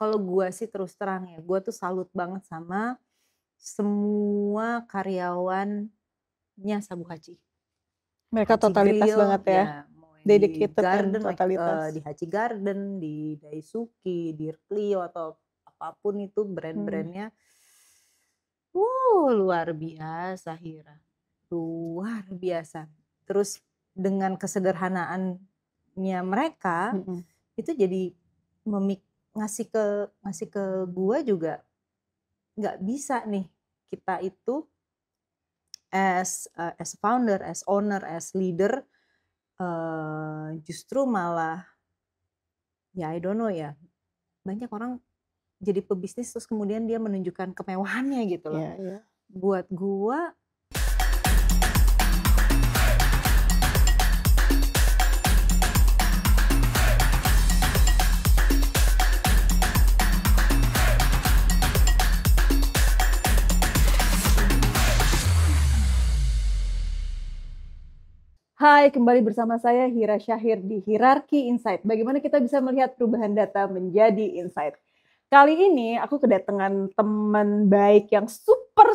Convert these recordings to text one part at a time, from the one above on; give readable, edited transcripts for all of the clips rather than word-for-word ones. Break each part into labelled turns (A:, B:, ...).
A: Kalau gua sih terus terang ya, gua tuh salut banget sama semua karyawannya Sabu Hachi.
B: Mereka
A: Hachi
B: totalitas
A: Grill,
B: banget ya,
A: ya mau yang di
B: dedicated and
A: Garden,
B: totalitas.
A: di Hachi Garden, di Daisuki, di Clio atau apapun itu brand-brandnya, luar biasa Hira, luar biasa. Terus dengan kesederhanaannya mereka,
B: Mhm.
A: itu jadi ngasih ke gua juga nggak bisa nih kita itu as founder, as owner, as leader, justru malah ya I don't know ya, banyak orang jadi pebisnis terus kemudian dia menunjukkan kemewahannya gitu loh.
B: Iya iya.
A: Buat gua
B: Hai, kembali bersama saya Hira Syahir di Hierarchy Insight. Bagaimana kita bisa melihat perubahan data menjadi insight. Kali ini aku kedatangan teman baik yang super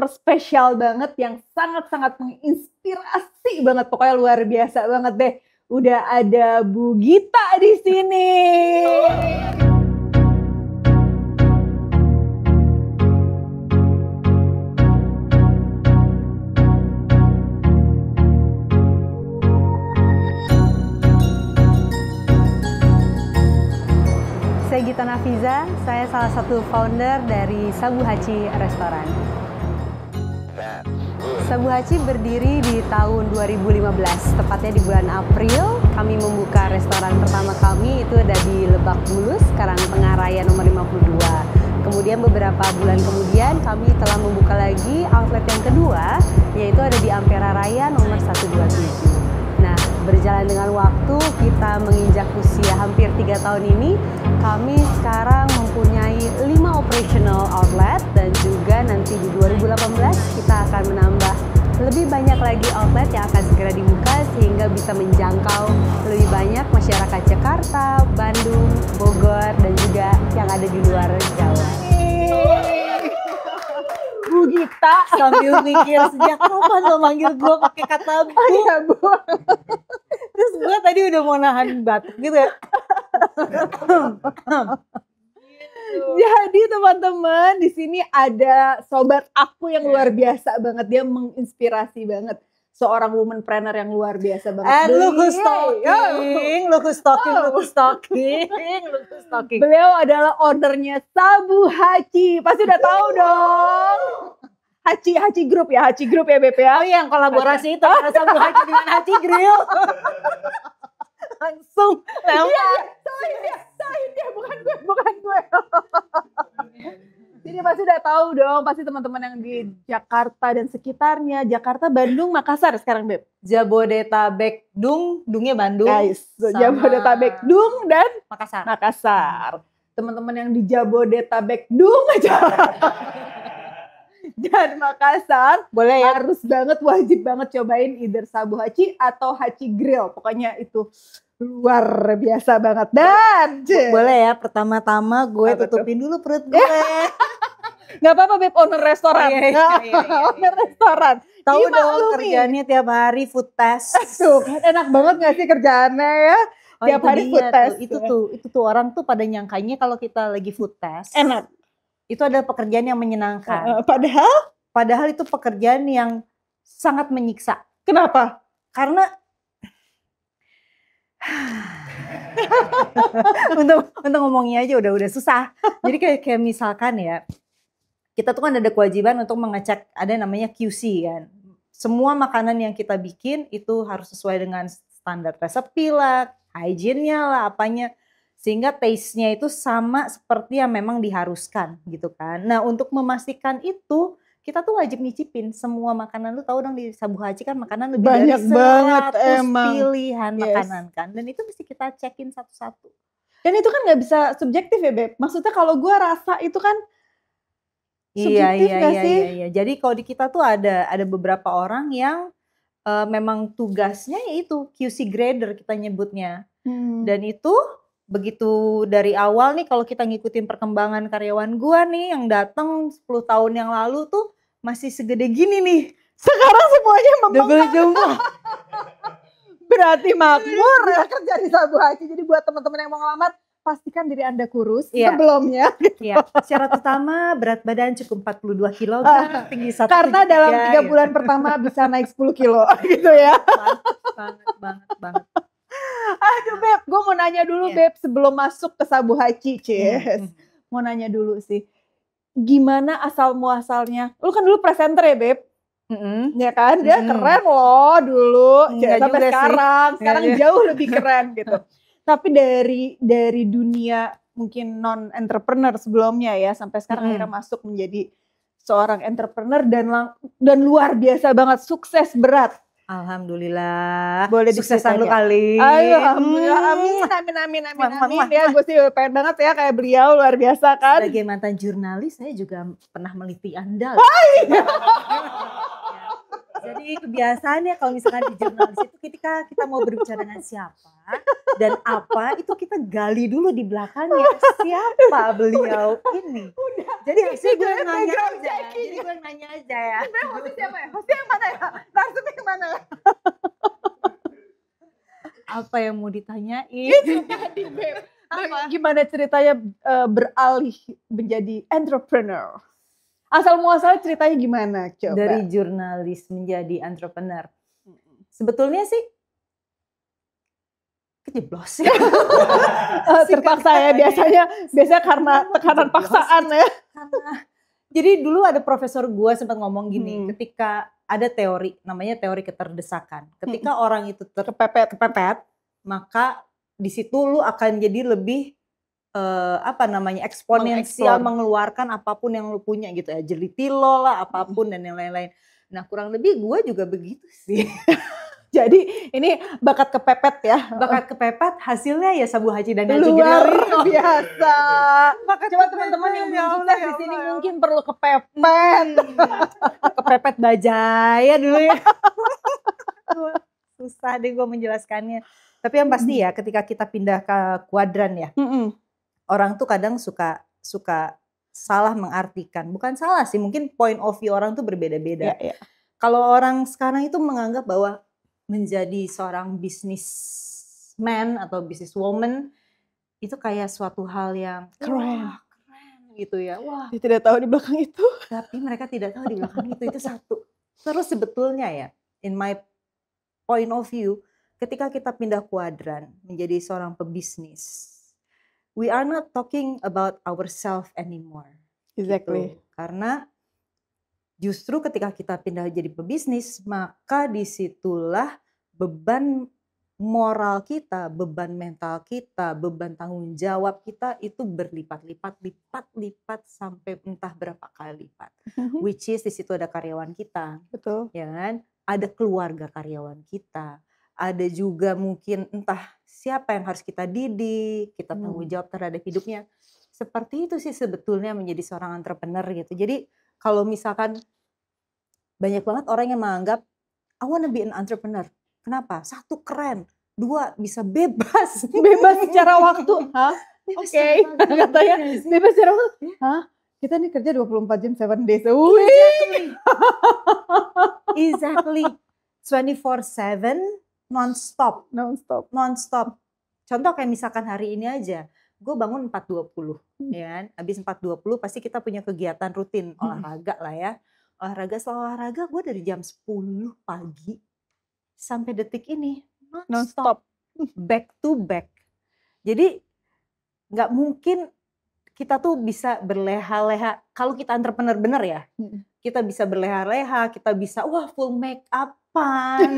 B: spesial banget, yang sangat-sangat menginspirasi banget, pokoknya luar biasa banget deh. Udah ada Bu Gita di sini.
C: Saya Gita Nafiza, saya salah satu founder dari Sabu Hachi Restoran. Sabu Hachi berdiri di tahun 2015, tepatnya di bulan April. Kami membuka restoran pertama kami, itu ada di Lebak Bulus, Karangtengah Raya nomor 52. Kemudian beberapa bulan kemudian kami telah membuka lagi outlet yang kedua, yaitu ada di Ampera Raya nomor 127. Nah, berjalan dengan waktu, kita menginjak usia hampir 3 tahun ini, kami sekarang mempunyai 5 operational outlet, dan juga nanti di 2018 kita akan menambah lebih banyak lagi outlet yang akan segera dibuka sehingga bisa menjangkau lebih banyak masyarakat Jakarta, Bandung, Bogor, dan juga yang ada di luar Jawa.
B: Bu Gita
A: sambil mikir sejak kapan lo manggil gua pakai kata Bu.
B: ya Bu.
A: Terus gua tadi udah mau nahan batuk gitu ya.
B: Jadi teman-teman, di sini ada sobat aku yang luar biasa banget, dia menginspirasi banget. Seorang womanpreneur yang luar biasa banget.
A: Stalking.
B: Beliau adalah ownernya Sabu Hachi. Pasti udah tahu dong. Hachi Group ya BP ya.
A: Oh yang kolaborasi itu Sabu Hachi dengan Hachi Grill. Langsung lewat.
B: Sahin dia, bukan gue. Jadi pasti udah tahu dong, pasti teman-teman yang di Jakarta dan sekitarnya, Jakarta, Bandung, Makassar sekarang Beb.
A: Jabodetabek Dungnya Bandung.
B: Guys, Jabodetabek Dung dan
A: Makassar.
B: Teman-teman yang di Jabodetabek Dung aja. Dan Makassar,
A: boleh ya,
B: harus banget, wajib banget cobain either Sabu Hachi atau Hachi Grill. Pokoknya itu luar biasa banget. Dan
A: boleh ya, pertama-tama gue tutupin dulu perut gue.
B: Gak apa-apa Beb, owner restoran. Owner restoran.
A: Tahu dong kerjaannya tiap hari food test.
B: Tuh kan enak banget gak sih kerjaannya ya? Tiap hari food test.
A: Itu tuh orang tuh pada nyangkanya kalau kita lagi food test
B: enak.
A: Itu adalah pekerjaan yang menyenangkan.
B: Padahal
A: itu pekerjaan yang sangat menyiksa.
B: Kenapa?
A: Karena untuk ngomongnya aja udah susah. Jadi kayak misalkan ya, kita tuh kan ada kewajiban untuk mengecek ada namanya QC kan. Semua makanan yang kita bikin itu harus sesuai dengan standar resepi lah, hygiene-nya lah, apanya. Sehingga taste-nya itu sama seperti yang memang diharuskan gitu kan. Nah untuk memastikan itu, kita tuh wajib nyicipin semua makanan. Lu tahu dong di Sabu Hachi kan makanan lebih
B: banyak
A: dari 100
B: banget
A: pilihan makanan kan. Dan itu mesti kita cekin satu-satu.
B: Dan itu kan gak bisa subjektif ya Beb. Maksudnya kalau gue rasa itu kan subjektif gak sih?
A: Iya. Jadi kalau di kita tuh ada beberapa orang yang memang tugasnya yaitu QC grader kita nyebutnya. Dan itu begitu dari awal nih kalau kita ngikutin perkembangan karyawan gua nih yang datang 10 tahun yang lalu tuh masih segede gini nih.
B: Sekarang semuanya membengkak.
A: Double jumlah.
B: Berarti makmur ya kerja di Sabu Haji. Jadi buat teman-teman yang mau ngelamar, pastikan diri Anda kurus sebelumnya.
A: Iya. Syarat utama berat badan cukup 42 kg, tinggi 173.
B: Karena dalam 3 bulan pertama bisa naik 10 kilo gitu ya.
A: Banget.
B: Aduh Beb, gue mau nanya dulu Beb sebelum masuk ke Sabu Haji, mau nanya dulu sih, gimana asal muasalnya? Lu kan dulu presenter ya Beb, ya kan? Dia keren loh dulu, sampai sekarang jauh lebih keren gitu. Tapi dari dunia mungkin non entrepreneur sebelumnya ya, sampai sekarang akhirnya masuk menjadi seorang entrepreneur dan luar biasa banget, sukses berat.
A: Alhamdulillah.
B: Boleh
A: suksesan lu kali.
B: Ayo, alhamdulillah. Amin. Ya, gue sih pengen banget ya kayak beliau, luar biasa kan.
A: Sebagai mantan jurnalis, saya juga pernah meliti Anda. Jadi kebiasaannya kalau misalkan di jurnalis itu ketika kita mau berbicara dengan siapa dan apa, itu kita gali dulu di belakangnya siapa beliau ini. Jadi gue nanya aja. Jadi gue nanya aja ya.
B: Hostnya siapa ya? Hostnya yang mana ya? Narsumnya yang mana ya?
A: Apa yang mau ditanyain?
B: Gimana ceritanya beralih menjadi entrepreneur? Asal muasal ceritanya gimana coba?
A: Dari jurnalis menjadi entrepreneur. Sebetulnya sih kejeblos ya.
B: Terpaksa ya biasanya karena tekanan paksaan ya.
A: Jadi dulu ada profesor gua sempat ngomong gini, ketika ada teori namanya teori keterdesakan. Ketika orang itu kepepet, maka di situ lu akan jadi lebih eksponensial mengeluarkan apapun yang lu punya gitu ya, jeliti lo lah apapun dan yang lain-lain. Nah kurang lebih gue juga begitu sih.
B: Jadi ini bakat kepepet ya.
A: Bakat kepepet hasilnya ya Sabu Haji dan Gaji
B: luar biasa.
A: Coba teman-teman yang belum sukses di sini
B: mungkin perlu kepepet.
A: Kepepet bajaya dulu ya. Susah deh gue menjelaskannya. Tapi yang pasti ya ketika kita pindah ke kuadran ya. Orang tuh kadang suka salah mengartikan. Bukan salah sih, mungkin point of view orang tuh berbeda-beda. Kalau orang sekarang itu menganggap bahwa menjadi seorang businessman atau businesswoman itu kayak suatu hal yang keren gitu ya. Wah,
B: dia tidak tahu di belakang itu.
A: Tapi mereka tidak tahu di belakang itu satu. Terus sebetulnya ya, in my point of view, ketika kita pindah kuadran menjadi seorang pebisnis, we are not talking about ourselves anymore.
B: Exactly.
A: Gitu. Karena justru ketika kita pindah jadi pebisnis, maka disitulah beban moral kita, beban mental kita, beban tanggung jawab kita itu berlipat-lipat sampai entah berapa kali lipat. Which is di situ ada karyawan kita.
B: Betul.
A: Ya kan? Ada keluarga karyawan kita. Ada juga mungkin entah siapa yang harus kita didik, kita tanggung jawab terhadap hidupnya. Seperti itu sih sebetulnya menjadi seorang entrepreneur gitu. Jadi kalau misalkan banyak banget orang yang menganggap I wanna be an entrepreneur. Kenapa? 1 keren, 2 bisa bebas.
B: Bebas secara waktu. Hah? Oke. Katanya bebas secara waktu. Hah? Kita nih kerja 24 jam 7 days a week.
A: Exactly. 24/7 non-stop. Contoh kayak misalkan hari ini aja, gue bangun 4.20, ya kan? Habis 4.20 pasti kita punya kegiatan rutin, olahraga lah ya. Setelah olahraga gue dari jam 10 pagi sampai detik ini non-stop. Back to back. Jadi gak mungkin kita tuh bisa berleha-leha, kalau kita entrepreneur bener ya, kita bisa berleha-leha, kita bisa full make upan,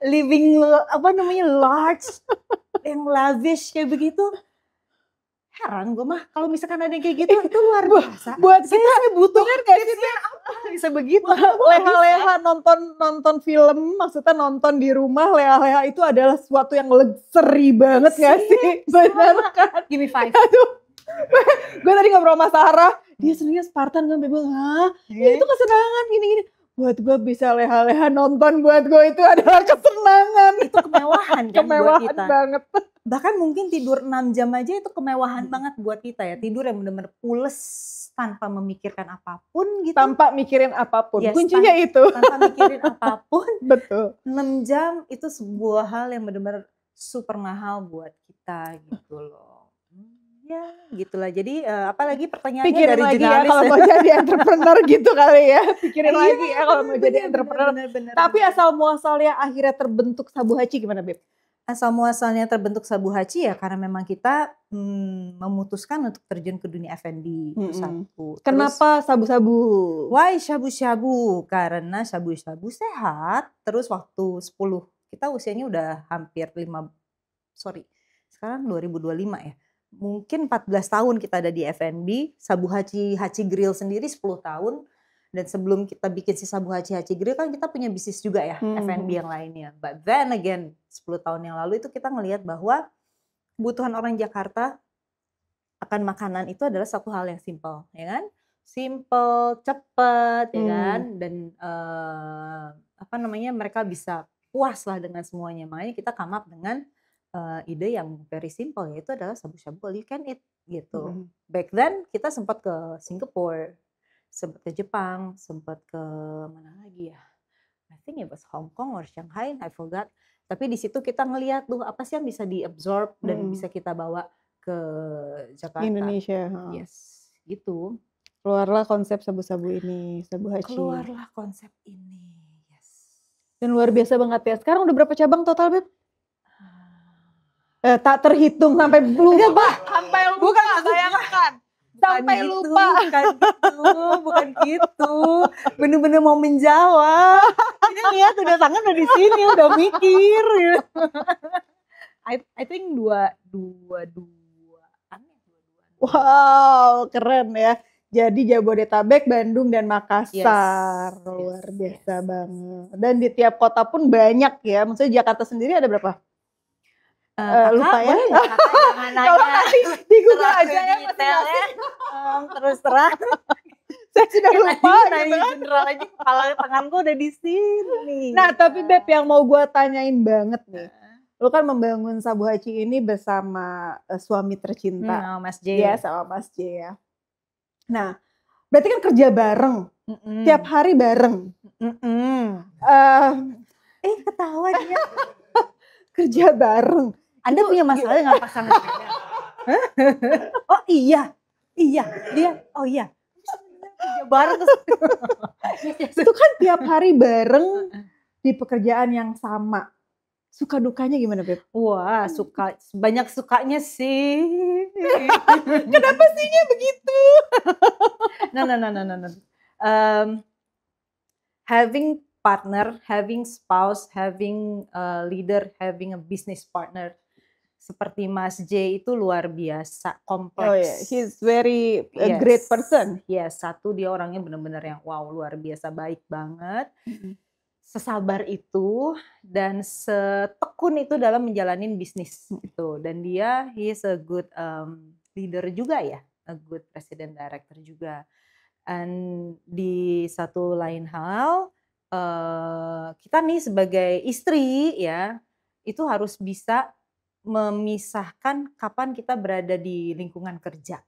A: living large, yang lavish kayak begitu. Heran gue mah kalau misalkan ada yang kayak gitu itu luar biasa.
B: Buat kita
A: butuh
B: tipsnya
A: apa bisa begitu.
B: Leha-leha nonton film, maksudnya nonton di rumah, leha-leha itu adalah sesuatu yang luxury banget gak sih? Bener kan?
A: Give me 5.
B: Aduh, gue tadi ngobrol sama Sarah, dia senangnya Spartan kan, bilang, itu kesenangan gini-gini. Buat gue bisa leha-leha nonton, buat gue itu adalah kesenangan.
A: Itu kemewahan kan buat
B: Kemewahan
A: kita.
B: banget.
A: Bahkan mungkin tidur 6 jam aja itu kemewahan banget buat kita ya. Tidur yang benar-benar pules tanpa memikirkan apapun gitu.
B: Tanpa mikirin apapun.
A: Yes,
B: Kuncinya itu.
A: tanpa mikirin apapun.
B: Betul.
A: 6 jam itu sebuah hal yang benar-benar super mahal buat kita gitu loh. Ya gitulah. Jadi apalagi pertanyaannya
B: Pikirin
A: dari
B: lagi ya
A: jurnalis
B: kalau
A: ya.
B: mau jadi entrepreneur gitu kali ya. Pikirin
A: Iya,
B: lagi ya kalau mau jadi
A: bener,
B: entrepreneur.
A: bener.
B: Tapi asal muasalnya akhirnya terbentuk Sabu Hachi gimana, Beb?
A: Asal muasalnya terbentuk Sabu Hachi ya karena memang kita memutuskan untuk terjun ke dunia F&B itu satu. Terus,
B: Kenapa sabu-sabu?
A: why shabu-shabu? Karena shabu-shabu sehat. Terus waktu 10, kita usianya udah hampir sekarang 2025 ya. Mungkin 14 tahun kita ada di F&B. Sabu Hachi Grill sendiri 10 tahun. Dan sebelum kita bikin si Sabu Hachi Grill kan kita punya bisnis juga ya, F&B yang lainnya. But then again, 10 tahun yang lalu itu kita ngelihat bahwa kebutuhan orang Jakarta akan makanan itu adalah satu hal yang simple, ya kan? Simple, cepet, ya kan? Dan mereka bisa puas lah dengan semuanya. Makanya kita come up dengan ide yang very simple, yaitu adalah shabu-shabu all you can eat gitu. Back then kita sempat ke Singapore, sempat ke Jepang, sempat ke mana lagi ya? I think it was Hong Kong or Shanghai, I forgot. Tapi di situ kita ngelihat tuh apa sih yang bisa diabsorb dan bisa kita bawa ke Jakarta.
B: Indonesia.
A: Yes, gitu.
B: Keluarlah konsep sabu-sabu ini, Sabu Hachi.
A: Keluarlah konsep ini. Yes.
B: Dan luar biasa banget ya. Sekarang udah berapa cabang total, Beb? Tak terhitung sampai lupa. Sampai lupa, bayangkan. Sampai lupa.
A: Bukan gitu. Bener-bener mau menjawab. Ini lihat udah tangan udah di sini, udah mikir. I think dua.
B: Wow, keren ya. Jadi Jabodetabek, Bandung, dan Makassar.
A: Yes,
B: Luar biasa banget. Dan di tiap kota pun banyak ya. Maksudnya Jakarta sendiri ada berapa? Lupa ya.
A: Jangan nanya.
B: Kalau nanti di Google aja ya
A: detailnya. Terus terang.
B: Saya sudah lupa gitu.
A: General aja kepala tanganku udah di sini.
B: Nah tapi Beb yang mau gue tanyain banget nih. Lu kan membangun Sabu Hachi ini bersama suami tercinta.
A: Mas J.
B: Ya sama Mas J ya. Nah berarti kan kerja bareng. Tiap hari bareng.
A: Ketawa dia.
B: Kerja bareng.
A: Anda punya masalah dengan pasangan Anda? Oh iya. Dia. Oh iya. Kerja bareng.
B: Itu kan tiap hari bareng di pekerjaan yang sama. Suka dukanya gimana, Beb?
A: Wah, banyak sukanya sih.
B: Kenapa sihnya begitu?
A: No. Having partner, having spouse, having a leader, having a business partner seperti Mas J itu luar biasa kompleks.
B: Oh yeah, he's very great person.
A: Yes, satu dia orangnya benar-benar yang wow luar biasa baik banget, sesabar itu dan setekun itu dalam menjalanin bisnis itu. Dan dia he is a good leader juga ya, a good president director juga. And di satu lain hal kita nih sebagai istri ya itu harus bisa memisahkan kapan kita berada di lingkungan kerja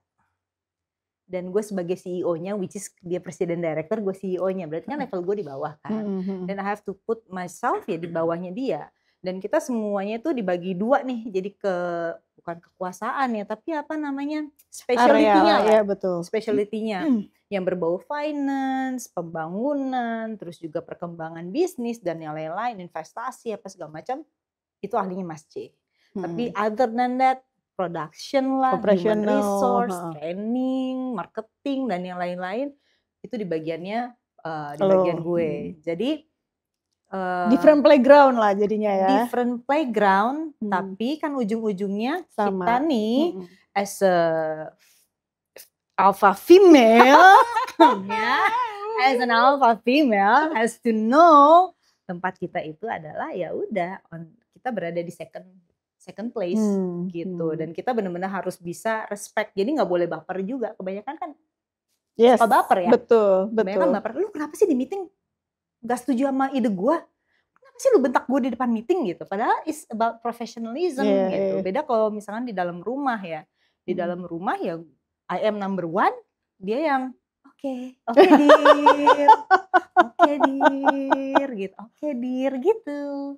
A: dan gue sebagai CEO-nya which is dia presiden director, gue CEO-nya berarti kan level gue di bawah kan dan I have to put myself ya di bawahnya dia dan kita semuanya itu dibagi dua nih jadi bukan kekuasaan ya tapi apa namanya specialty-nya lah.
B: Ya, betul.
A: Specialty-nya yang berbau finance, pembangunan, terus juga perkembangan bisnis dan yang lain-lain, investasi apa segala macam, itu ahlinya Mas C. Tapi other than that, production lah, human resource, training, marketing dan yang lain-lain itu di bagiannya di bagian gue. Jadi
B: different playground lah jadinya ya.
A: Different playground, tapi kan ujung-ujungnya kita nih as a alpha female, as an alpha female has to know tempat kita itu adalah ya udah kita berada di second place gitu dan kita benar-benar harus bisa respect jadi nggak boleh baper juga kebanyakan kan suka baper ya
B: betul
A: kebanyakan baper lu kenapa sih di meeting gak setuju sama ide gue, kenapa sih lu bentak gue di depan meeting gitu? Padahal it's about professionalism gitu. Beda kalau misalkan di dalam rumah ya. Di dalam rumah ya I am number one, dia yang oke dir, oke dir gitu.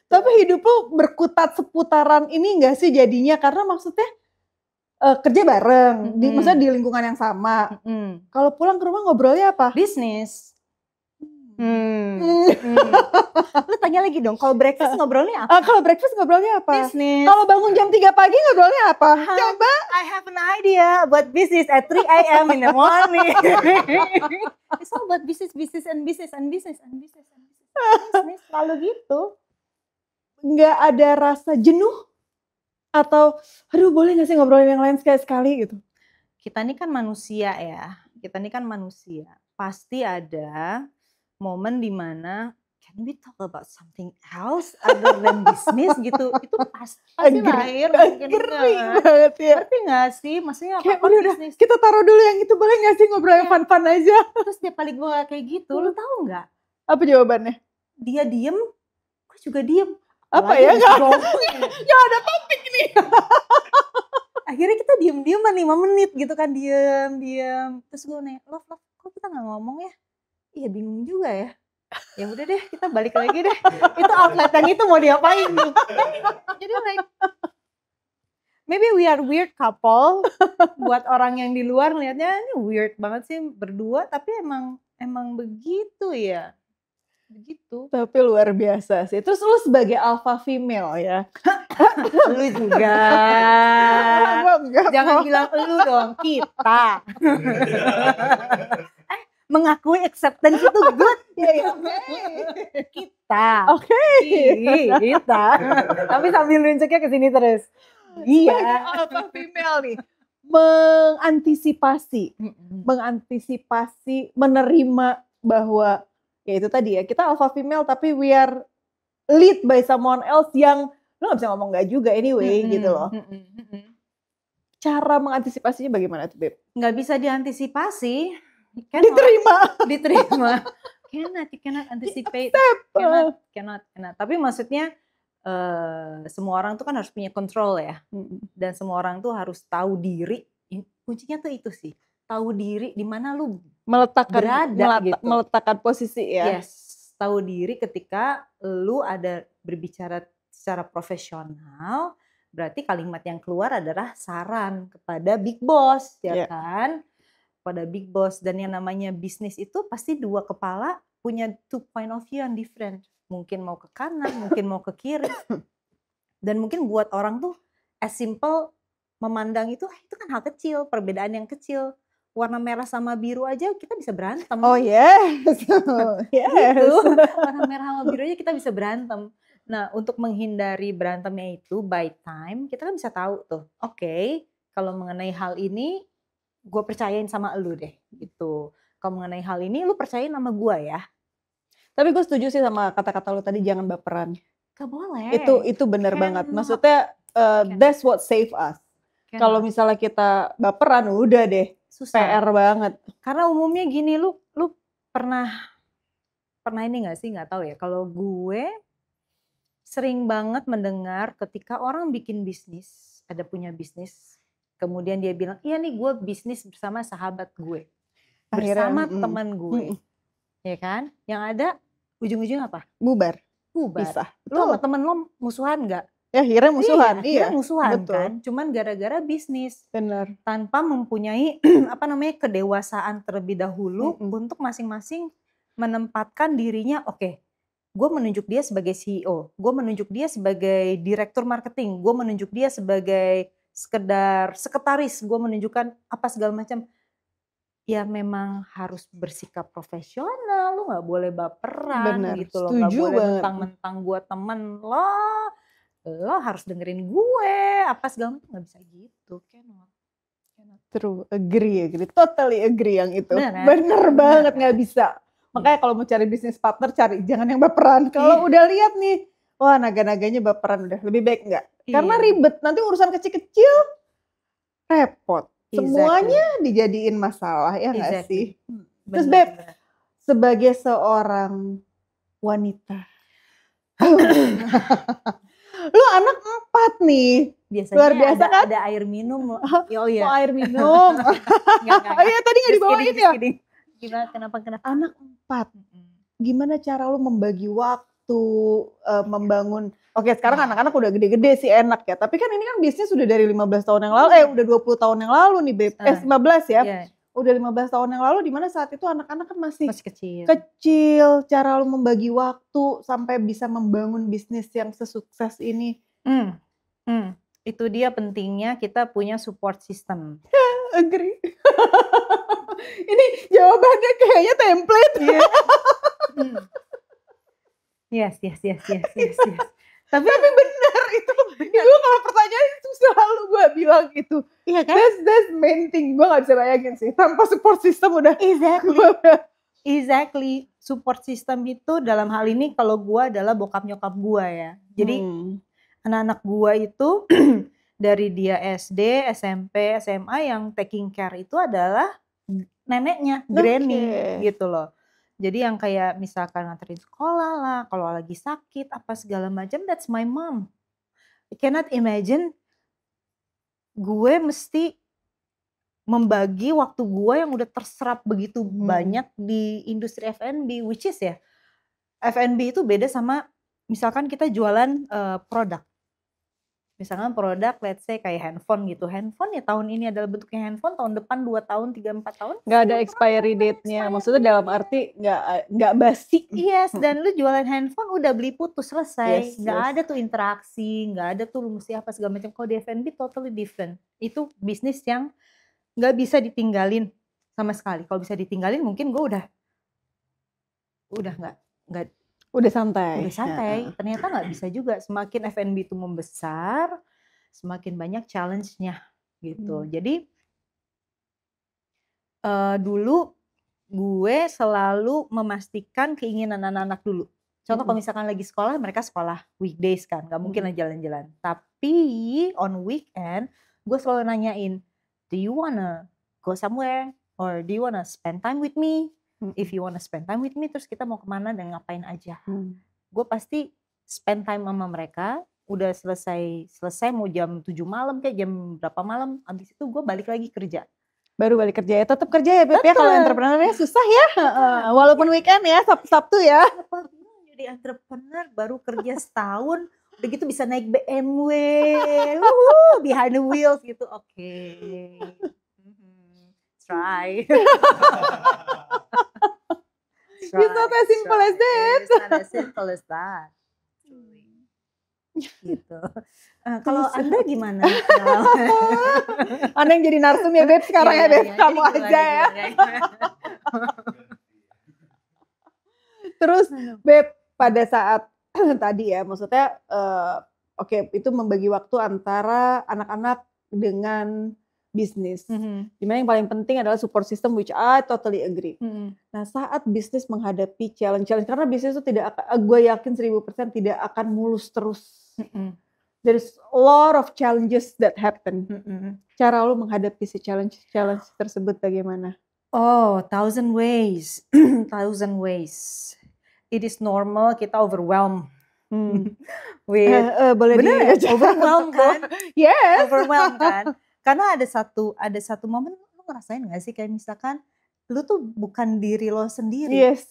B: Tapi hidup lu berkutat seputaran ini gak sih jadinya? Karena maksudnya kerja bareng, maksudnya di lingkungan yang sama. Kalau pulang ke rumah ngobrolnya apa?
A: Bisnis. Lu tanya lagi dong, kalau breakfast ngobrolnya apa?
B: Kalau breakfast ngobrolnya apa?
A: Bisnis.
B: Kalau bangun jam 3 pagi ngobrolnya apa? Coba.
A: I have an idea about business at 3 a.m. in the morning. It's all about business. Selalu gitu.
B: Nggak ada rasa jenuh? Atau, aduh boleh gak sih ngobrolin yang lain sekali-sekali gitu?
A: Kita ini kan manusia ya. Pasti ada momen dimana can we talk about something else other than business gitu. Itu pasti lahir.
B: Agree banget ya.
A: Ngerti gak sih? Maksudnya
B: kayak
A: apa
B: udah,
A: bisnis?
B: kita taruh dulu yang itu, boleh gak sih ngobrol yang fun-fun aja?
A: Terus dia paling gue kayak gitu, lu tahu gak?
B: Apa jawabannya?
A: Dia diem, gue juga diem.
B: Apa ya? Gak ada topik nih.
A: Akhirnya kita diem-dieman 5 menit gitu kan, diem. Terus gue nanya, love, kok kita gak ngomong ya? Iya bingung juga ya. Ya udah deh, kita balik lagi deh. Itu outlet yang itu mau diapain tuh? Jadi like, maybe we are weird couple. Buat orang yang di luar ngeliatnya ini weird banget sih berdua, tapi emang begitu ya. Begitu.
B: Tapi luar biasa sih. Terus lu sebagai alpha female ya.
A: Lu juga. Jangan bilang lu dong, kita. Mengakui acceptance itu good.
B: Iya.
A: Kita.
B: Oke.
A: Kita. Tapi sambil nunjuknya ke sini terus. Iya.
B: Alpha female nih. Mengantisipasi, menerima bahwa ya itu tadi ya, kita alpha female tapi we are lead by someone else yang lu gak bisa ngomong gak juga anyway gitu loh. Cara mengantisipasinya bagaimana tuh Beb?
A: Gak bisa diantisipasi. Diterima. Cannot anticipate. Cannot. Tapi maksudnya semua orang tuh kan harus punya kontrol ya. Dan semua orang tuh harus tahu diri. Kuncinya tuh itu sih. Tahu diri di mana lu
B: meletakkan posisi ya.
A: Yes, tahu diri ketika lu ada berbicara secara profesional, berarti kalimat yang keluar adalah saran kepada big boss, ya kan? Pada big boss. Dan yang namanya bisnis itu pasti dua kepala punya 2 point of view yang different. Mungkin mau ke kanan, mungkin mau ke kiri. Dan mungkin buat orang tuh as simple memandang itu kan hal kecil, perbedaan yang kecil. Warna merah sama biru aja kita bisa berantem.
B: Oh yes.
A: Gitu. Warna merah sama biru aja kita bisa berantem. Nah, untuk menghindari berantemnya itu by time, kita kan bisa tahu tuh. Oke, kalau mengenai hal ini gue percayain sama lu deh gitu. Kalau mengenai hal ini lu percayain sama gue ya.
B: Tapi gue setuju sih sama kata-kata lu tadi, jangan baperan.
A: Gak boleh.
B: Itu benar banget. Maksudnya that's what save us. Kalau misalnya kita baperan udah deh. Susah. PR banget.
A: Karena umumnya gini, lu pernah ini gak sih, gak tahu ya. Kalau gue sering banget mendengar ketika orang bikin bisnis, ada punya bisnis, kemudian dia bilang, iya nih gue bisnis bersama sahabat gue, bersama teman gue, ya kan? Yang ada ujung-ujungnya apa?
B: Bubar.
A: Pisah. Lo sama temen lo musuhan gak?
B: Ya akhirnya musuhan.
A: Iya, musuhan kan. Cuman gara-gara bisnis.
B: Benar.
A: Tanpa mempunyai kedewasaan terlebih dahulu untuk masing-masing menempatkan dirinya. Oke, gue menunjuk dia sebagai CEO, gue menunjuk dia sebagai direktur marketing, gue menunjuk dia sebagai sekedar sekretaris, gue menunjukkan apa segala macam. Ya memang harus bersikap profesional, lu gak boleh baperan. Bener, gitu loh. Gak boleh mentang-mentang gue temen lo harus dengerin gue apa segala macam, nggak bisa gitu. Cannot.
B: True, agree, totally agree yang itu. Bener banget, nggak bisa. Makanya kalau mau cari bisnis partner, jangan yang baperan. Kalau udah lihat nih, wah naga-naganya baperan, udah lebih baik nggak? Karena ribet, nanti urusan kecil-kecil repot. Semuanya dijadiin masalah, ya nggak sih? Terus Beb, sebagai seorang wanita. Lu anak 4 nih.
A: Biasanya
B: Luar biasa kan?
A: ada air minum. Oh
B: Mau
A: iya.
B: air minum.
A: Enggak.
B: Oh iya tadi gak dibawain ya?
A: Gimana, kenapa?
B: Anak 4. Gimana cara lu membagi waktu, membangun, oke sekarang anak-anak udah gede-gede sih enak ya, tapi kan ini kan bisnis sudah dari 15 tahun yang lalu, udah 20 tahun yang lalu nih Beb, 15 ya,
A: Iya,
B: udah 15 tahun yang lalu, dimana saat itu anak-anak kan masih
A: masih kecil.
B: kecil, cara lu membagi waktu sampai bisa membangun bisnis yang sesukses ini.
A: Itu dia pentingnya kita punya support system.
B: Agree. Ini jawabannya kayaknya template.
A: Yes. Tapi
B: benar itu kalau pertanyaan itu selalu gue bilang itu.
A: iya kan?
B: That's main thing. Gue gak bisa bayangin sih. Tanpa support system udah.
A: Exactly. Support system itu dalam hal ini kalau gue adalah bokap nyokap gue ya. Jadi anak-anak gue itu dari dia SD, SMP, SMA yang taking care itu adalah neneknya, granny gitu loh. Jadi yang kayak misalkan nganterin sekolah lah, kalau lagi sakit apa segala macam, that's my mom. I cannot imagine gue mesti membagi waktu gue yang udah terserap begitu banyak di industri F&B, which is ya, F&B itu beda sama misalkan kita jualan produk. Misalkan produk let's say kayak handphone gitu. Handphone ya tahun ini adalah bentuknya handphone, tahun depan 2 tahun, 3, 4 tahun.
B: Gak ada expiry date-nya. Maksudnya dalam arti gak basi.
A: Yes, dan lu jualan handphone udah beli putus selesai.
B: Yes,
A: Gak ada tuh interaksi, gak ada tuh lu mesti apa segala macam. Kalau di F&B totally different. Itu bisnis yang gak bisa ditinggalin sama sekali. Kalau bisa ditinggalin mungkin gue udah gak
B: udah santai.
A: Ternyata nggak bisa juga. Semakin F&B itu membesar, semakin banyak challenge-nya gitu. Jadi dulu gue selalu memastikan keinginan anak-anak dulu. Contoh kalau misalkan lagi sekolah, mereka sekolah weekdays kan, nggak mungkin lah jalan-jalan. Tapi on weekend, gue selalu nanyain, do you wanna go somewhere or do you wanna spend time with me? If you wanna spend time with me, terus kita mau kemana dan ngapain aja. Gue pasti spend time sama mereka, udah selesai mau jam 7 malam kayak jam berapa malam, abis itu gue balik lagi kerja.
B: Baru balik kerja ya, tetap kerja ya Beb ya, kalau entrepreneurnya susah ya, walaupun weekend ya, Sabtu ya.
A: Apa jadi entrepreneur baru kerja setahun, udah gitu bisa naik BMW, behind the wheels gitu, oke. Try.
B: It's not as simple as that.
A: It's not as simple as that. Gitu. Kalau Anda gimana?
B: Anda yang jadi narsum ya Beb sekarang ya Beb, kamu aja ya. Terus Beb pada saat tadi ya, maksudnya oke, itu membagi waktu antara anak-anak dengan bisnis. Dimana yang paling penting adalah support system, which I totally agree. Nah saat bisnis menghadapi challenge, karena bisnis itu tidak akan, gue yakin 1000% tidak akan mulus terus. There's a lot of challenges that happen. Cara lu menghadapi si challenge tersebut bagaimana?
A: Oh, 1,000 ways. 1,000 ways. It is normal kita overwhelmed.
B: Boleh
A: bener ya? Overwhelmed kan?
B: Yes.
A: Overwhelmed kan? Karena ada satu momen lu ngerasain gak sih kayak misalkan lu tuh bukan diri lo sendiri.
B: Yes.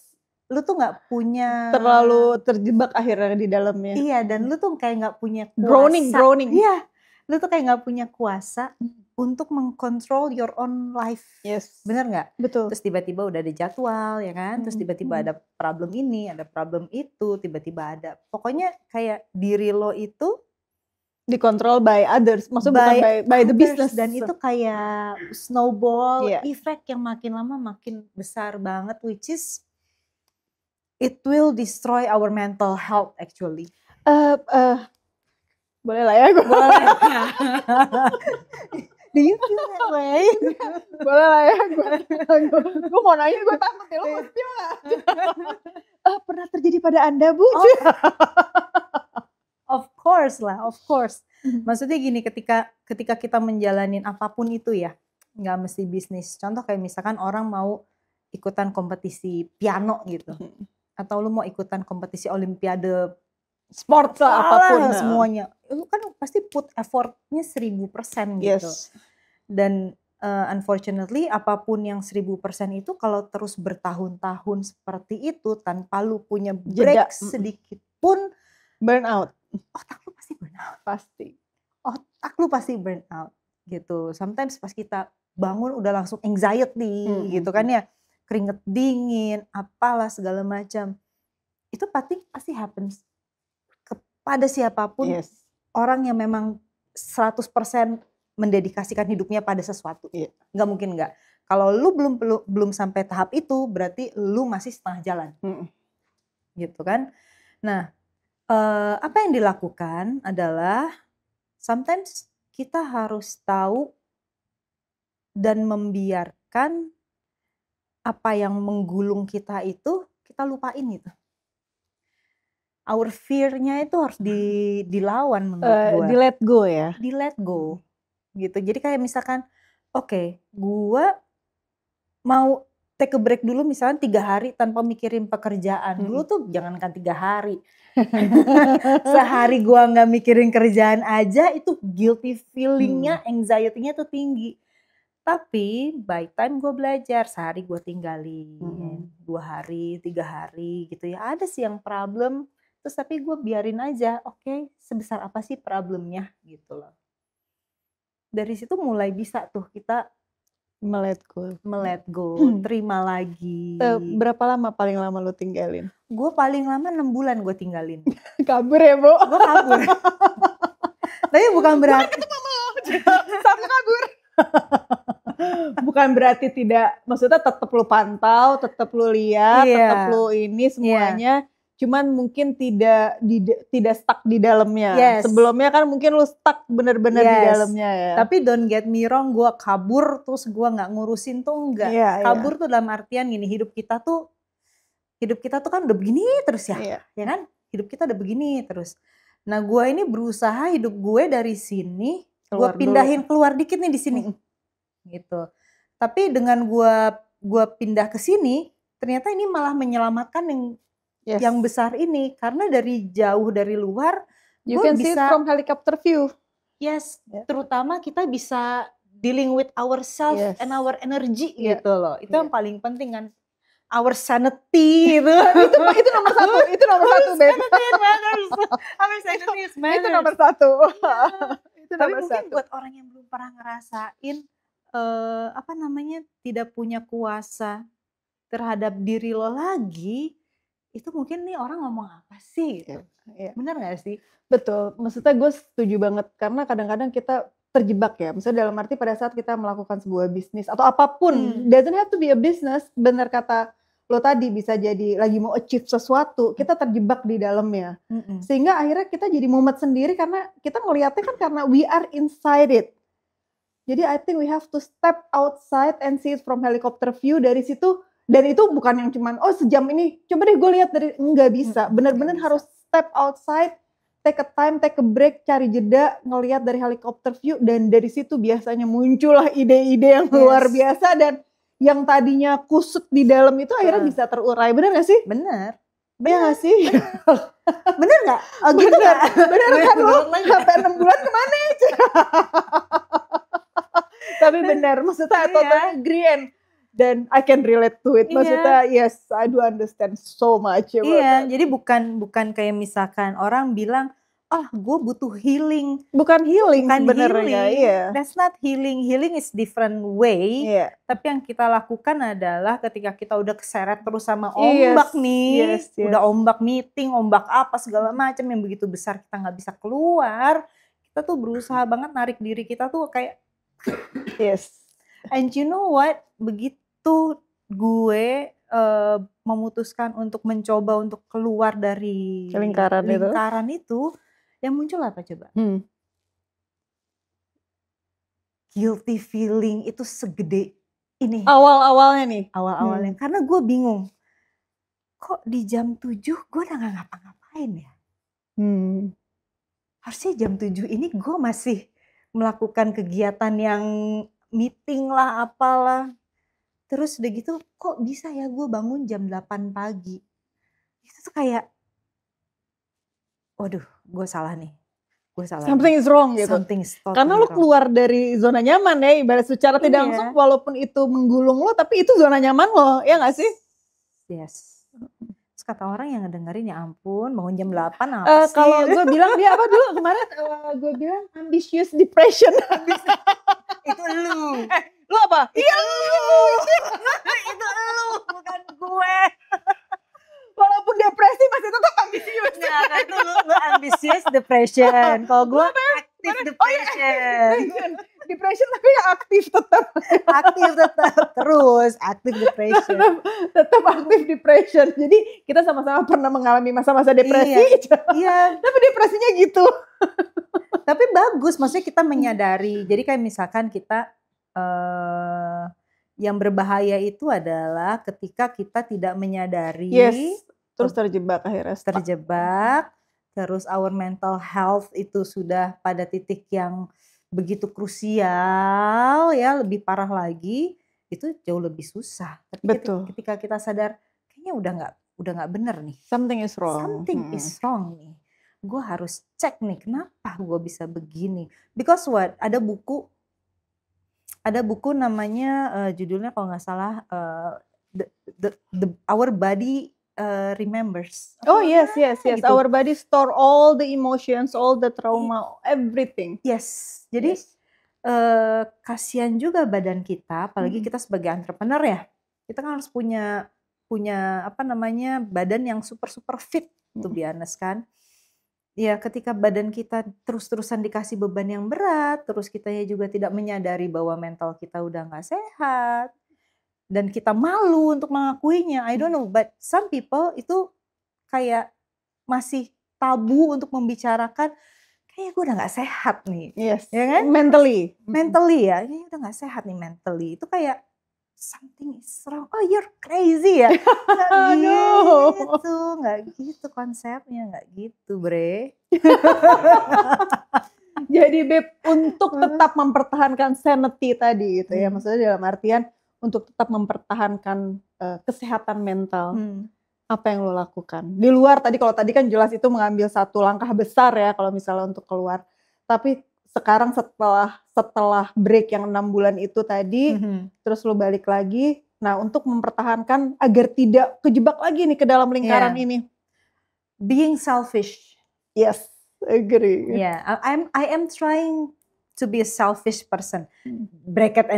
A: Lu tuh gak punya,
B: terlalu terjebak akhirnya di dalamnya.
A: Iya, dan lu tuh kayak gak punya kuasa.
B: Drowning.
A: Iya, lu tuh kayak gak punya kuasa untuk mengkontrol your own life.
B: Yes.
A: Bener gak?
B: Betul.
A: Terus tiba-tiba udah ada jadwal ya kan, terus tiba-tiba ada problem ini, ada problem itu, tiba-tiba ada. Pokoknya kayak diri lo itu
B: dikontrol by others, maksudnya bukan by the business.
A: Dan itu kayak snowball effect yang makin lama makin besar banget, which is it will destroy our mental health actually.
B: Boleh lah ya gue.
A: Do you feel that way?
B: Boleh lah ya gue mau nanya, gue takut ya, lo mau spill gak? Pernah terjadi pada Anda Bu?
A: Of course lah, of course. Maksudnya gini, ketika kita menjalanin apapun itu ya, nggak mesti bisnis. Contoh kayak misalkan orang mau ikutan kompetisi piano gitu, atau lu mau ikutan kompetisi olimpiade
B: Sport lah apapun.
A: semuanya, lu kan pasti put effortnya 1000% gitu.
B: Yes.
A: Dan unfortunately apapun yang 1000% itu kalau terus bertahun-tahun seperti itu tanpa lu punya break
B: Jeda.
A: sedikit pun,
B: Burnout
A: otak lu pasti burn out.
B: pasti.
A: Otak lu pasti burn out gitu. Sometimes pas kita bangun udah langsung anxiety gitu kan ya, keringet dingin, apalah segala macam. Itu pasti happens kepada siapapun,
B: Yes.
A: orang yang memang 100% mendedikasikan hidupnya pada sesuatu.
B: Iya.
A: Nggak mungkin nggak. Kalau lu belum sampai tahap itu, berarti lu masih setengah jalan. Gitu kan. Nah, apa yang dilakukan adalah sometimes kita harus tahu dan membiarkan apa yang menggulung kita itu, kita lupain itu. Our fear-nya itu harus dilawan menurut gue.
B: Di let go ya.
A: Di let go gitu. Jadi kayak misalkan, oke, gue mau take a break dulu misalnya 3 hari tanpa mikirin pekerjaan. Dulu tuh jangankan 3 hari. Sehari gue gak mikirin kerjaan aja itu guilty feeling-nya, anxiety-nya tuh tinggi. Tapi by time gue belajar, sehari gue tinggalin, 2 hari, 3 hari gitu ya. Ada sih yang problem, terus tapi gue biarin aja, oke, sebesar apa sih problemnya gitu loh. Dari situ mulai bisa tuh kita
B: Melet go.
A: terima lagi.
B: Berapa lama paling lama lu tinggalin?
A: Gue paling lama 6 bulan gue tinggalin.
B: Kabur ya, Bu?
A: Gue kabur. Tapi bukan berarti
B: Sampai kabur. Bukan berarti tidak, maksudnya tetap lu pantau, tetap lu lihat, tetap lu ini semuanya. Cuman mungkin tidak stuck di dalamnya.
A: Yes.
B: Sebelumnya kan mungkin lu stuck bener-bener di dalamnya ya.
A: Tapi don't get me wrong, gue kabur terus gue nggak ngurusin tuh enggak. Kabur tuh dalam artian gini, hidup kita tuh kan udah begini terus ya kan? Hidup kita udah begini terus. Nah gue ini berusaha hidup gue dari sini, gue pindahin keluar dikit nih di sini, gitu. Tapi dengan gue pindah ke sini, ternyata ini malah menyelamatkan yang besar ini, karena dari jauh dari luar
B: you can see it from helicopter view.
A: Yes, terutama kita bisa dealing with ourselves and our energy gitu loh. Itu yang paling penting kan, our sanity itu.
B: itu nomor satu, itu nomor satu, Beb.
A: Our sanity is matters.
B: Itu nomor satu.
A: Tapi mungkin buat orang yang belum pernah ngerasain tidak punya kuasa terhadap diri lo lagi, itu mungkin nih orang ngomong apa sih gitu. Bener gak sih?
B: Betul, maksudnya gue setuju banget karena kadang-kadang kita terjebak ya, misalnya dalam arti pada saat kita melakukan sebuah bisnis atau apapun, doesn't have to be a business, bener kata lo tadi, bisa jadi lagi mau achieve sesuatu, kita terjebak di dalamnya, sehingga akhirnya kita jadi mumet sendiri karena kita ngeliatnya kan karena we are inside it. Jadi I think we have to step outside and see it from helicopter view dari situ. Dan itu bukan yang cuman, sejam ini, coba deh gue lihat dari, nggak bisa. Bener-bener harus step outside, take a time, take a break, cari jeda, ngelihat dari helicopter view. Dan dari situ biasanya muncullah ide-ide yang luar biasa. Dan yang tadinya kusut di dalam itu akhirnya bisa terurai. Bener gak sih?
A: Bener.
B: Iya gak sih?
A: Bener gak? Oh gitu
B: bener,
A: gak?
B: Bener kan lo? Sampai 6 bulan kemana aja? Tapi bener, maksudnya I totally agree dan I can relate to it. Maksudnya yes, I do understand so much.
A: Jadi bukan kayak misalkan orang bilang, gue butuh healing.
B: Bukan healing sebenarnya.
A: That's not healing. Healing is different way. Tapi yang kita lakukan adalah ketika kita udah keseret terus sama ombak nih, udah ombak meeting, ombak apa segala macam yang begitu besar kita nggak bisa keluar, kita tuh berusaha banget narik diri kita tuh kayak and you know what, begitu gue memutuskan untuk mencoba untuk keluar dari lingkaran itu, yang muncul apa coba? Guilty feeling itu segede ini.
B: Awal-awalnya
A: karena gue bingung, kok di jam 7 gue udah gak ngapa-ngapain ya? Harusnya jam 7 ini gue masih melakukan kegiatan yang meeting lah apalah. Terus udah gitu kok bisa ya gue bangun jam 8 pagi. Itu tuh kayak, waduh gue salah nih.
B: Something is wrong gitu.
A: Something's
B: Karena
A: totally
B: lo keluar dari zona nyaman ya, ibarat secara tidak
A: Iya.
B: langsung walaupun itu menggulung lo, tapi itu zona nyaman lo, ya gak sih?
A: Yes. Terus kata orang yang ngedengerin, ya ampun bangun jam 8 apa sih?
B: Kalau gue bilang dia apa dulu kemarin, gue bilang ambitious depression.
A: Itu lu.
B: Lo apa?
A: Iya lu. Itu lu, bukan gue.
B: Walaupun depresi masih tetap ambisius.
A: Nah, itu lu ambitious depression. Kalau gue active depression.
B: Depression tapi ya aktif tetap.
A: Aktif tetap terus, active depression.
B: Tetap aktif depression. Jadi kita sama-sama pernah mengalami masa-masa depresi.
A: Iya.
B: Tapi depresinya gitu.
A: Tapi bagus, maksudnya kita menyadari. Jadi kayak misalkan kita yang berbahaya itu adalah ketika kita tidak menyadari.
B: Yes. Terus terjebak akhirnya.
A: Terjebak. Terus our mental health itu sudah pada titik yang begitu krusial ya, lebih parah lagi, itu jauh lebih susah. Tapi
B: Betul.
A: ketika kita sadar kayaknya udah nggak bener nih.
B: Something is wrong.
A: Something is wrong nih. Gue harus cek nih kenapa gue bisa begini. Because what? Ada buku namanya judulnya kalau nggak salah Our Body Remembers.
B: Oh yes.
A: Gitu.
B: Our body store all the emotions, all the trauma, everything.
A: Yes. Jadi kasihan juga badan kita, apalagi kita sebagai entrepreneur ya. Kita kan harus punya apa namanya badan yang super fit, to be honest kan. Ya ketika badan kita terus-terusan dikasih beban yang berat, terus kitanya juga tidak menyadari bahwa mental kita udah nggak sehat. Dan kita malu untuk mengakuinya. I don't know, but some people itu kayak masih tabu untuk membicarakan, kayaknya gue udah gak sehat nih.
B: Yes,
A: ya kan?
B: Mentally
A: ya, kayaknya udah gak sehat nih mentally. Itu kayak something is wrong. Oh you're crazy ya. Gak gitu konsepnya, gak gitu bre.
B: Jadi Beb, untuk tetap mempertahankan sanity tadi gitu ya, maksudnya dalam artian untuk tetap mempertahankan kesehatan mental, apa yang lo lakukan? Di luar kalau tadi kan jelas itu mengambil satu langkah besar ya kalau misalnya untuk keluar. Tapi sekarang setelah break yang 6 bulan itu tadi, terus lo balik lagi. Nah untuk mempertahankan agar tidak kejebak lagi nih ke dalam lingkaran ini.
A: Being selfish.
B: Yes, agree.
A: Yeah, I am trying to be a selfish person. Bracket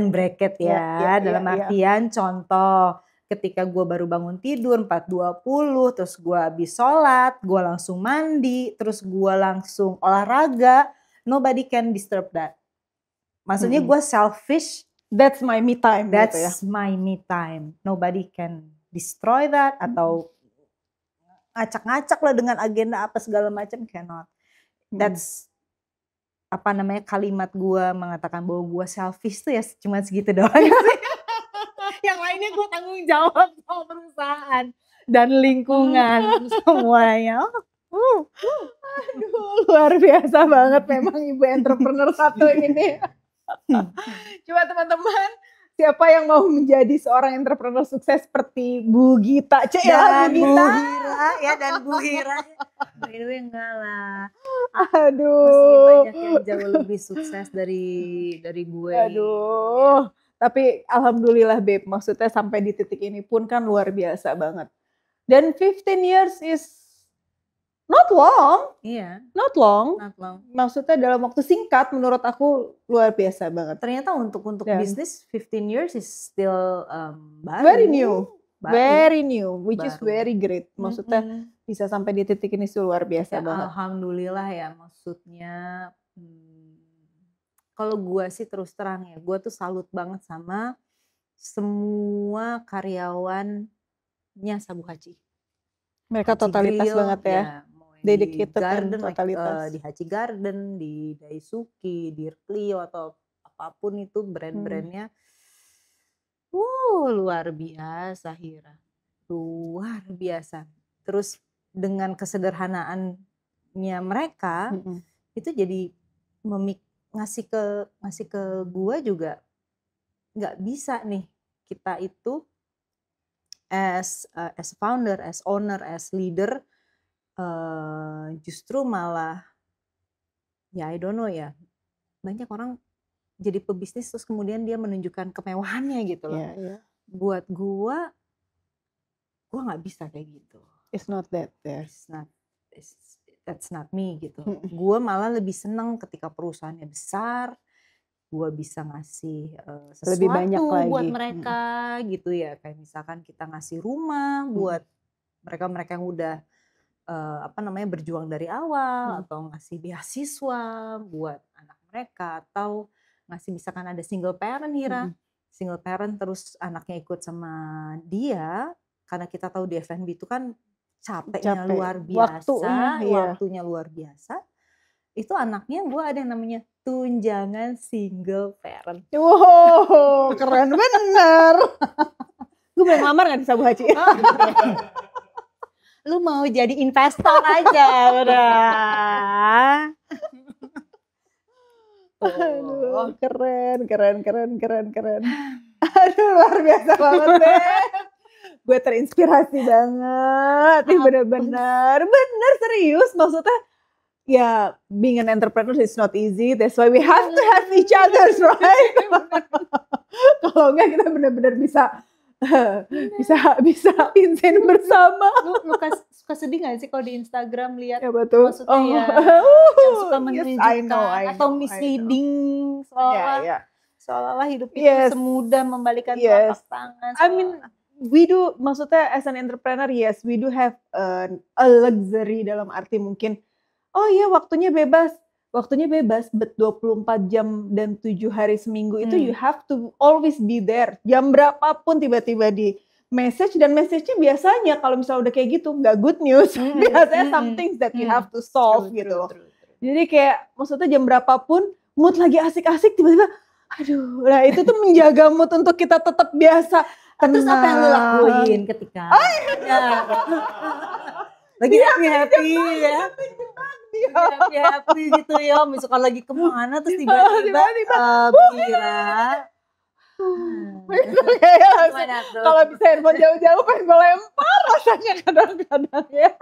A: ya. Dalam artian contoh ketika gue baru bangun tidur 4.20, terus gue habis sholat, gue langsung mandi, terus gue langsung olahraga, nobody can disturb that. Maksudnya gue selfish.
B: That's my me time.
A: That's
B: gitu ya.
A: my me time. Nobody can destroy that atau ngacak-ngacak lah dengan agenda apa segala macam, cannot. That's apa namanya kalimat gue mengatakan bahwa gue selfish tuh ya cuma segitu doang sih. Yang lainnya gue tanggung jawab sama perusahaan dan lingkungan semuanya.
B: Aduh, luar biasa banget memang ibu entrepreneur satu ini. Coba teman-teman, siapa yang mau menjadi seorang entrepreneur sukses seperti Bu Gita?
A: Dan Bu Hira ya, dan Bu Hira. By the way enggak lah.
B: Aduh.
A: Masih banyak yang jauh lebih sukses dari gue.
B: Aduh. Tapi alhamdulillah Beb, maksudnya sampai di titik ini pun kan luar biasa banget. Dan 15 years is not long.
A: Iya.
B: Not long.
A: Not long.
B: Maksudnya dalam waktu singkat menurut aku luar biasa banget.
A: Ternyata untuk bisnis 15 years is still baru.
B: Very new.
A: Baru.
B: Very new, which is
A: Baru.
B: very great. Maksudnya bisa sampai di titik ini sih luar biasa
A: Ya,
B: banget.
A: alhamdulillah ya, maksudnya kalau gue sih terus terang ya, gue tuh salut banget sama semua karyawannya Sabu Haji.
B: Mereka
A: Haji
B: totalitas
A: Grill,
B: banget ya.
A: mulai
B: Dedicated
A: di Garden,
B: dan totalitas.
A: di Haji Garden, di Daisuki, di Clio atau apapun itu brand-brandnya. Luar biasa Hira. Luar biasa. Terus dengan kesederhanaannya mereka, itu jadi ngasih ke gue juga nggak bisa nih kita itu as founder, as owner, as leader, justru malah ya I don't know ya, banyak orang jadi pebisnis terus kemudian dia menunjukkan kemewahannya gitu loh. Buat gua nggak bisa kayak gitu.
B: It's not that there.
A: That's not me gitu. Gua malah lebih seneng ketika perusahaannya besar, gua bisa ngasih sesuatu
B: Lebih banyak lagi.
A: buat mereka gitu ya. Kayak misalkan kita ngasih rumah buat mereka-mereka yang udah berjuang dari awal, atau ngasih beasiswa buat anak mereka, atau ngasih misalkan ada single parent single parent terus anaknya ikut sama dia, karena kita tahu di F&B itu kan capeknya luar biasa, waktunya luar biasa. Itu anaknya gue ada yang namanya tunjangan single parent.
B: Wow, keren bener. Gue boleh ngelamar gak di Sabu Haji?
A: Lu mau jadi investor aja udah.
B: Aduh, keren. Aduh, luar biasa banget deh. Gue terinspirasi banget. Ih, bener serius. Maksudnya ya being an entrepreneur is not easy. That's why we have to have each other, right? Kalau enggak kita bener-bener bisa insane bersama.
A: Lu suka sedih gak sih kalau di Instagram lihat?
B: Ya betul.
A: Maksudnya yang suka menunjukkan atau misleading seolah-olah hidup itu semudah membalikan telapak tangan.
B: I mean, we do, maksudnya as an entrepreneur, yes, we do have a luxury dalam arti mungkin, oh iya waktunya bebas, but 24 jam dan 7 hari seminggu itu you have to always be there. Jam berapapun tiba-tiba di message, dan message-nya biasanya kalau misalnya udah kayak gitu nggak good news, biasanya some things that you have to solve gitu loh. Jadi kayak maksudnya jam berapapun mood lagi asik-asik tiba-tiba aduh, nah itu tuh menjaga mood untuk kita tetap biasa.
A: Terus apa yang lo lakuin ketika lagi happy gitu ya, misalkan lagi kemana terus tiba-tiba Bira
B: kalau bisa handphone jauh-jauh pengen gue lempar rasanya kadang-kadang ya.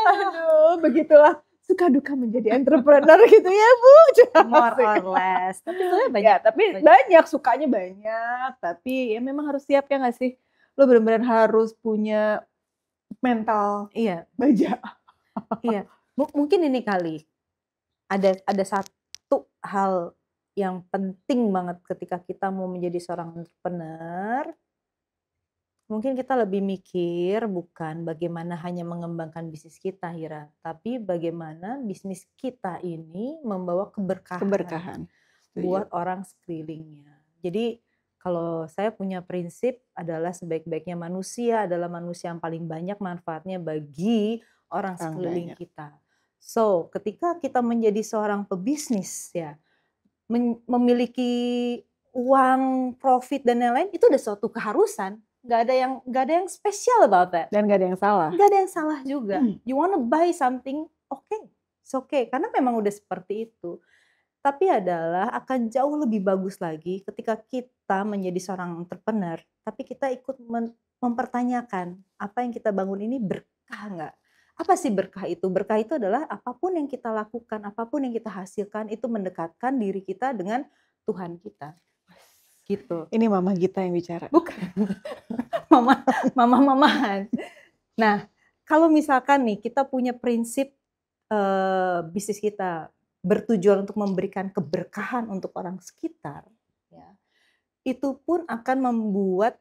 B: Aduh, begitulah suka duka menjadi entrepreneur gitu ya Bu.
A: More or less. Tapi banyak.
B: Ya, banyak sukanya banyak. Tapi ya memang harus siap ya gak sih? Lo benar-benar harus punya mental baja.
A: Iya. Mungkin ini kali ada satu hal yang penting banget ketika kita mau menjadi seorang entrepreneur. Mungkin kita lebih mikir bukan bagaimana hanya mengembangkan bisnis kita, Hira, tapi bagaimana bisnis kita ini membawa keberkahan buat orang sekelilingnya. Jadi kalau saya punya prinsip adalah sebaik-baiknya manusia adalah manusia yang paling banyak manfaatnya bagi orang sekeliling kita. So, ketika kita menjadi seorang pebisnis ya, memiliki uang, profit dan lain-lain, itu udah suatu keharusan. Gak ada yang special about that.
B: Dan gak ada yang salah.
A: Gak ada yang salah juga. You wanna buy something, it's okay. Karena memang udah seperti itu. Tapi adalah akan jauh lebih bagus lagi ketika kita menjadi seorang entrepreneur, tapi kita ikut mempertanyakan apa yang kita bangun ini berkah nggak? Apa sih berkah itu? Berkah itu adalah apapun yang kita lakukan, apapun yang kita hasilkan itu mendekatkan diri kita dengan Tuhan kita. Gitu.
B: Ini Mama Gita yang bicara.
A: Bukan. Mama-mamahan. Nah, kalau misalkan nih kita punya prinsip bisnis kita bertujuan untuk memberikan keberkahan untuk orang sekitar, ya, itu pun akan membuat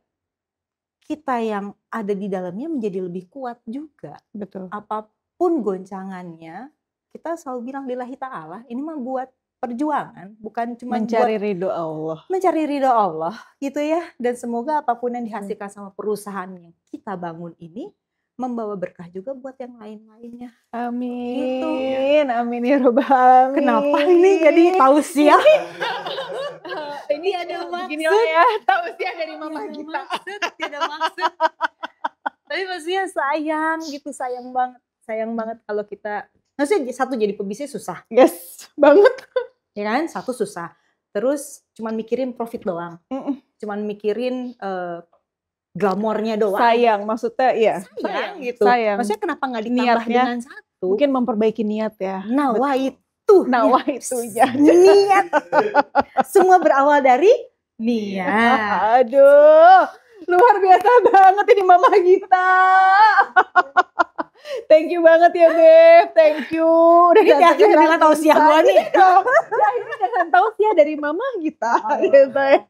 A: kita yang ada di dalamnya menjadi lebih kuat juga.
B: Betul.
A: Apapun goncangannya, kita selalu bilang lillahi ta'ala, ini mah buat perjuangan, bukan cuma
B: mencari ridho Allah.
A: Mencari ridho Allah gitu ya. Dan semoga apapun yang dihasilkan sama perusahaan yang kita bangun ini membawa berkah juga buat yang lain-lainnya.
B: Amin.
A: Gitu.
B: Amin ya Rabbal Alamin.
A: Kenapa ini jadi tausiah?
B: Ini ada maksud. Beginilah ya, tausiah dari Mama Gita.
A: Tidak maksud. Tapi maksudnya sayang banget kalau kita, maksudnya satu jadi pebisnis susah.
B: Yes, banget.
A: Ya kan, satu susah. Terus cuman mikirin profit doang. cuman mikirin glamornya doang.
B: Sayang, maksudnya ya.
A: Sayang gitu.
B: Sayang.
A: Maksudnya kenapa nggak ditambah
B: Niatnya,
A: dengan satu?
B: mungkin memperbaiki niat ya.
A: Nawa itu.
B: Nawa itunya.
A: Niat. Semua berawal dari niat.
B: Aduh, luar biasa banget ini Mama Gita. Thank you banget ya Beb, thank you. Udah
A: Ini yakin dengan tausiah gue nih.
B: Ya ini dengan tausiah dari Mama Gita. Gitu ya.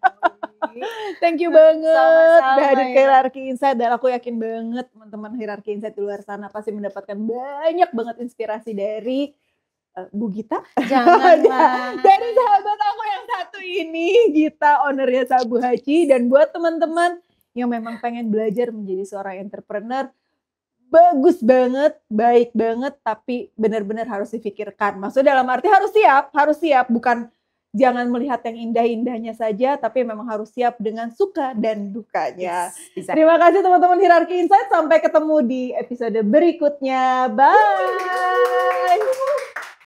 B: Thank you banget
A: Sama-sama,
B: udah hadir ke
A: ya.
B: Hierarki Insight, dan aku yakin banget teman-teman Hierarki Insight di luar sana pasti mendapatkan banyak banget inspirasi dari Bu Gita.
A: Janganlah.
B: Dari sahabat aku yang satu ini, Gita, ownernya Sabu Haji. Dan buat teman-teman yang memang pengen belajar menjadi seorang entrepreneur, bagus banget, baik banget, tapi benar-benar harus difikirkan. Maksudnya dalam arti harus siap, bukan jangan melihat yang indah-indahnya saja, tapi memang harus siap dengan suka dan dukanya.
A: Exactly.
B: Terima kasih teman-teman Hierarki Insight, sampai ketemu di episode berikutnya. Bye!